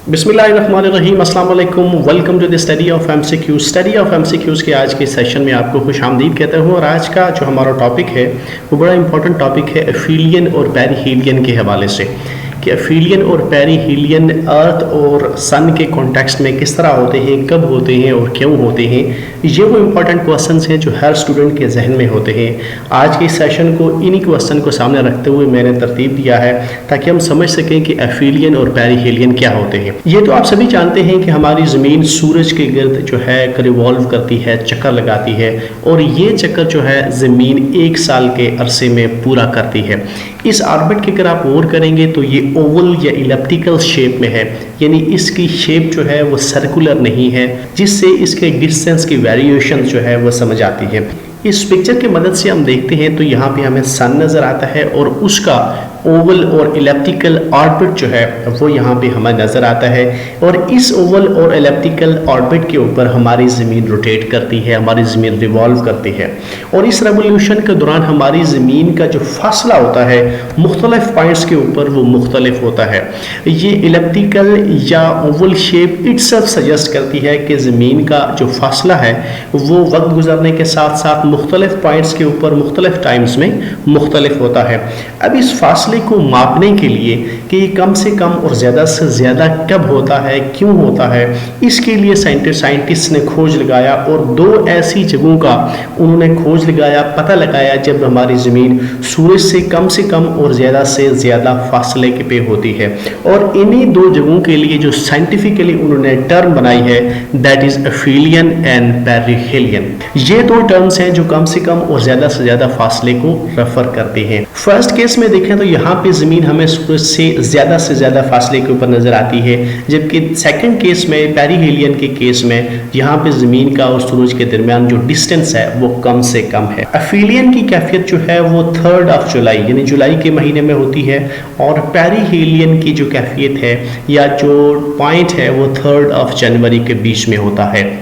बिस्मिल्लाहिर्रहमानिर्रहीम, अस्सलाम वालेकुम। Welcome to the study of MCQs के आज के सेशन में आपको खुशामदीद कहता हूँ। और आज का जो हमारा टॉपिक है वो बड़ा इंपॉर्टेंट टॉपिक है एफिलियन और पेरिहीलियन के हवाले से कि एफिलियन और पेरिहीलियन अर्थ और सन के कॉन्टेक्स्ट में किस तरह होते हैं, कब होते हैं और क्यों होते हैं। ये वो इम्पोर्टेंट क्वेश्चंस हैं जो हर स्टूडेंट के जहन में होते हैं। आज के सेशन को इन्हीं क्वेश्चन को सामने रखते हुए मैंने तरतीब दिया है ताकि हम समझ सकें कि एफिलियन और पेरिहीलियन क्या होते हैं। ये तो आप सभी जानते हैं कि हमारी ज़मीन सूरज के गिर्द जो है रिवॉल्व करती है, चक्कर लगाती है, और ये चक्कर जो है ज़मीन 1 साल के अरसे में पूरा करती है। इस ऑर्बिट की अगर आप गौर करेंगे तो ये ओवल या इलिप्टिकल शेप में है, यानी इसकी शेप जो है वो सर्कुलर नहीं है, जिससे इसके डिस्टेंस की वेरिएशन जो है वो समझ आती है। इस पिक्चर की मदद से हम देखते हैं तो यहाँ पे हमें सन नज़र आता है और उसका ओवल और इलिप्टिकल ऑर्बिट जो है वो यहाँ पे हमें नज़र आता है। और इस ओवल और इलिप्टिकल ऑर्बिट के ऊपर हमारी ज़मीन रोटेट करती है, हमारी ज़मीन रिवॉल्व करती है। और इस रेवोल्यूशन के दौरान हमारी ज़मीन का जो फासला होता है मुख्तलिफ पॉइंट्स के ऊपर वो मुख्तलिफ होता है। ये इलिप्टिकल या ओवल शेप इट्सेल्फ सजेस्ट करती है कि ज़मीन का जो फासला है वो वक्त गुजरने के साथ साथ मुख्तलिफ पॉइंट्स के ऊपर मुख्तलिफ टाइम्स में मुख्तलिफ होता है। अब इस फासले को मापने के लिए कि ये कम से कम और ज़्यादा से ज़्यादा कब होता है, क्यों होता है, इसके लिए साइंटिस्ट ने खोज लगाया और 2 ऐसी जगहों का उन्होंने खोज लगाया, पता लगाया जब हमारी ज़मीन सूरज से कम और ज़्यादा से ज़्यादा फासले के पे होती है। और इन्हीं 2 जगहों के लिए जो साइंटिफिकली उन्होंने टर्म बनाई है दैट इज़ एफिलियन एंड पेरिहीलियन। ये 2 टर्म्स हैं जो कम से कम और ज़्यादा से ज़्यादा फासले को रेफर करते हैं। फर्स्ट केस में देखें तो यहाँ पे ज़मीन हमें सूरज से ज़्यादा फासले के ऊपर नज़र आती है, जबकि सेकंड केस में पेरिहीलियन के केस में यहाँ पे ज़मीन का और सूरज के दरमियान जो डिस्टेंस है वो कम से कम है। एफिलियन की कैफियत जो है वो 3 जुलाई यानी जुलाई के महीने में होती है, और पेरिहीलियन की जो कैफियत है या जो पॉइंट है वो 3 जनवरी के बीच में होता है।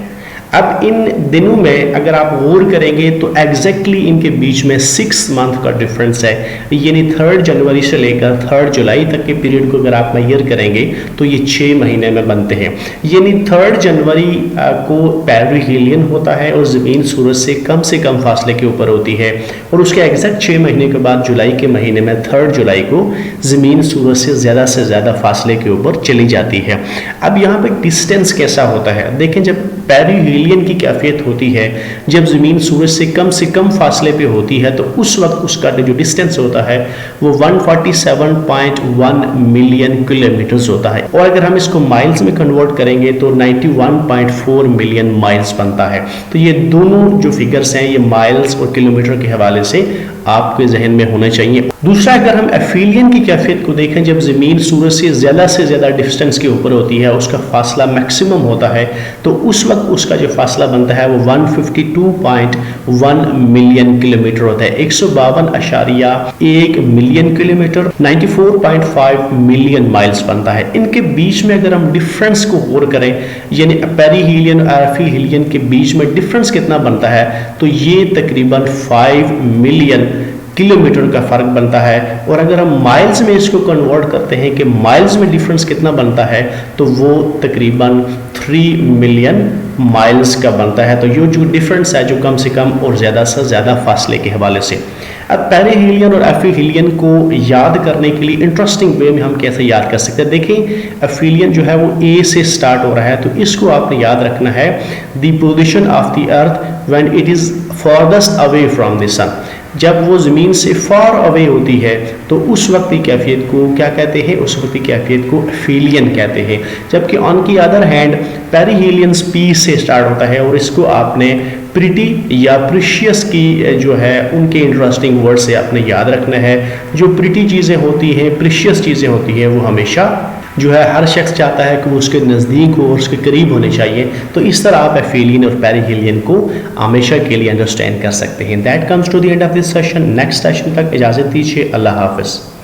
अब इन दिनों में अगर आप गौर करेंगे तो एग्जैक्टली इनके बीच में 6 मंथ का डिफरेंस है, यानी 3 जनवरी से लेकर 3 जुलाई तक के पीरियड को अगर आप मेजर करेंगे तो ये 6 महीने में बनते हैं। यानी 3 जनवरी को पेरिहीलियन होता है और ज़मीन सूरज से कम फासले के ऊपर होती है, और उसके एग्जैक्ट 6 महीने के बाद जुलाई के महीने में 3 जुलाई को ज़मीन सूरज से ज़्यादा फासले के ऊपर चली जाती है। अब यहाँ पर डिस्टेंस कैसा होता है देखें, जब पेरिहीलियन की कैफियत होती है, जब ज़मीन सूरज से कम फासले पे होती है तो उस वक्त उसका जो डिस्टेंस होता है वो 147.1 मिलियन किलोमीटर्स होता है, और अगर हम इसको माइल्स में कन्वर्ट करेंगे तो 91.4 मिलियन माइल्स बनता है। तो ये दोनों जो फिगर्स हैं ये माइल्स और किलोमीटर के हवाले से आपके जहन में होने चाहिए। दूसरा, अगर हम एफिलियन की कैफियत को देखें, जब ज़मीन सूरज से ज़्यादा डिस्टेंस के ऊपर होती है, उसका फासला मैक्सिमम होता है, तो उस वक्त उसका जो फासला बनता है वो 152.1 मिलियन किलोमीटर होता है। 152.1 मिलियन किलोमीटर 94.5 मिलियन माइल्स बनता है। इनके बीच में अगर हम डिफरेंस को गौर करें, यानी पेरिहीलियन और एफिलियन के बीच में डिफरेंस कितना बनता है, तो ये तकरीबन 5 मिलियन किलोमीटर का फ़र्क बनता है। और अगर हम माइल्स में इसको कन्वर्ट करते हैं कि माइल्स में डिफरेंस कितना बनता है, तो वो तकरीबन 3 मिलियन माइल्स का बनता है। तो ये जो डिफरेंस है जो कम से कम और ज़्यादा से ज़्यादा फासले के हवाले से। अब पेरिहीलियन और एफिलियन को याद करने के लिए इंटरेस्टिंग वे में हम कैसे याद कर सकते हैं। देखें, एफिलियन जो है वो ए से स्टार्ट हो रहा है, तो इसको आपने याद रखना है the position of the earth when it is farthest away from the sun. जब वो ज़मीन से फार अवे होती है तो उस वक्त की कैफियत को क्या कहते हैं, उस वक्त की कैफियत को एफिलियन कहते हैं। जबकि ऑन की अदर हैंड पेरिहीलियन पी से स्टार्ट होता है, और इसको आपने प्रिटी या प्रीशियस की जो है उनके इंटरेस्टिंग वर्ड से आपने याद रखना है। जो प्रिटी चीज़ें होती हैं, प्रीशियस चीज़ें होती हैं, वो हमेशा जो है हर शख्स चाहता है कि वो उसके नज़दीक हो और उसके करीब होने चाहिए। तो इस तरह आप एफिलियन और पेरिहीलियन को हमेशा के लिए अंडरस्टैंड कर सकते हैं। That comes to the end of this session. Next session तक इजाज़त दीजिए। अल्लाह हाफ़िज़।